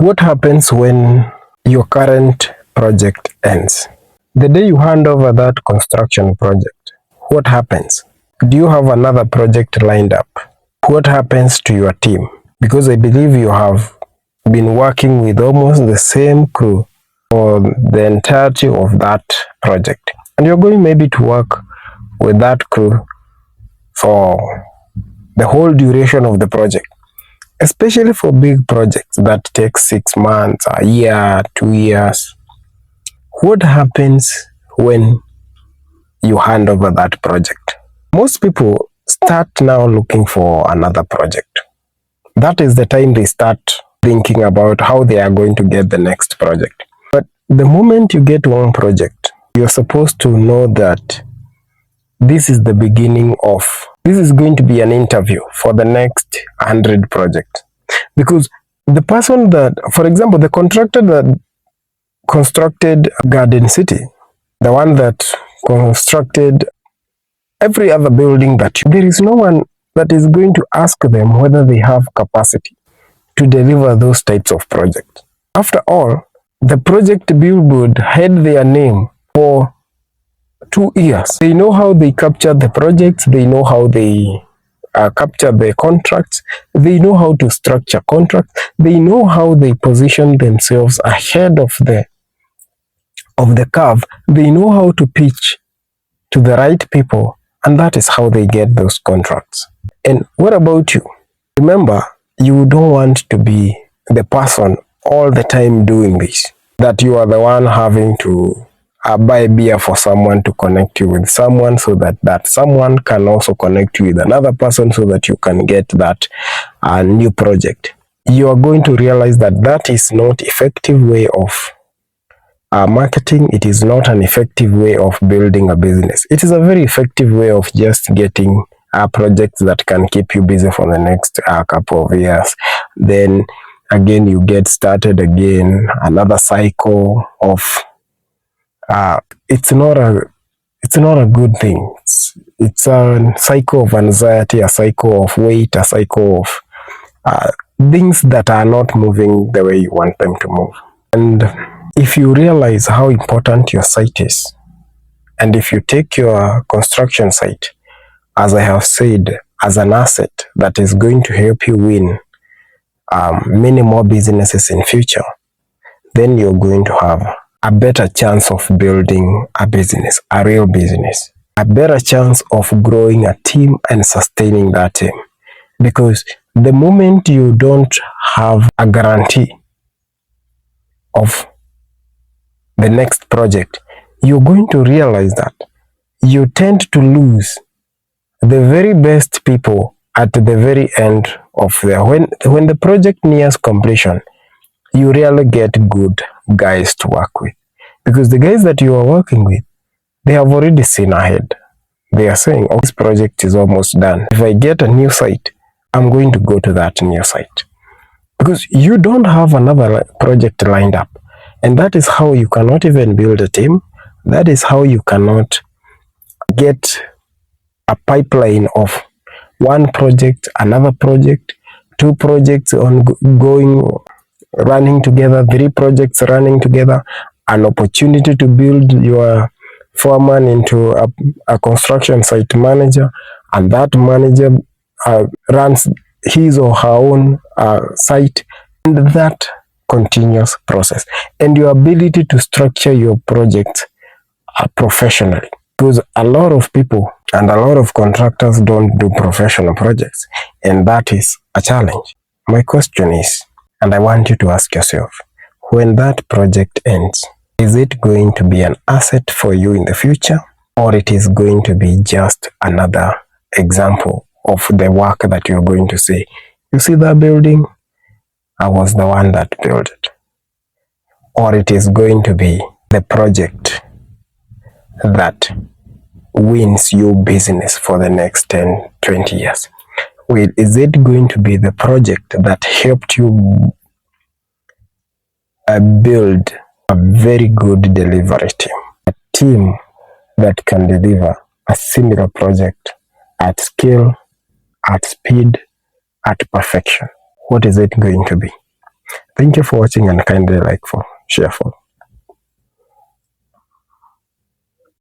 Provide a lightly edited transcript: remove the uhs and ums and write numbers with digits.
What happens when your current project ends? The day you hand over that construction project, what happens? Do you have another project lined up? What happens to your team? Because I believe you have been working with almost the same crew for the entirety of that project. And you're going maybe to work with that crew for the whole duration of the project. Especially for big projects that take 6 months, a year, 2 years. What happens when you hand over that project? Most people start now looking for another project. That is the time they start thinking about how they are going to get the next project. But the moment you get one project, you're supposed to know that this is the beginning of, this is going to be an interview for the next 100 projects. Because the person that, for example, the contractor that constructed Garden City, the one that constructed every other building there is no one that is going to ask them whether they have capacity to deliver those types of projects. After all, the project billboard had their name for 2 years. They know how they capture the projects, they know how they capture the contracts, they know how to structure contracts, they know how they position themselves ahead of the curve, they know how to pitch to the right people, and that is how they get those contracts. And what about you? Remember, you don't want to be the person all the time doing this, that you are the one having to buy beer for someone to connect you with someone, so that someone can also connect you with another person so that you can get that new project. You are going to realize that that is not effective way of marketing. It is not an effective way of building a business. It is a very effective way of just getting projects that can keep you busy for the next couple of years. Then again, you get started again, another cycle of it's not a good thing. It's a cycle of anxiety, a cycle of weight, a cycle of things that are not moving the way you want them to move. And if you realize how important your site is, and if you take your construction site, as I have said, as an asset that is going to help you win many more businesses in future, then you're going to have a better chance of building a business, a real business, a better chance of growing a team and sustaining that team. Because the moment you don't have a guarantee of the next project, you're going to realize that you tend to lose the very best people at the very end of when the project nears completion. You really get good guys to work with, because the guys that you are working with, they have already seen ahead. They are saying, oh, this project is almost done. If I get a new site, I'm going to go to that new site, because you don't have another project lined up. And that is how you cannot even build a team. That is how you cannot get a pipeline of one project, another project, 2 projects ongoing, running together, 3 projects running together, an opportunity to build your foreman into a construction site manager, and that manager runs his or her own site, and that continuous process. And your ability to structure your projects professionally, because a lot of people and a lot of contractors don't do professional projects, and that is a challenge. My question is, and I want you to ask yourself, when that project ends, is it going to be an asset for you in the future, or it is going to be just another example of the work that you're going to say, you see that building? I was the one that built it. Or it is going to be the project that wins you business for the next 10, 20 years. Is it going to be the project that helped you build a very good delivery team? A team that can deliver a similar project at scale, at speed, at perfection. What is it going to be? Thank you for watching, and kindly like, for share, for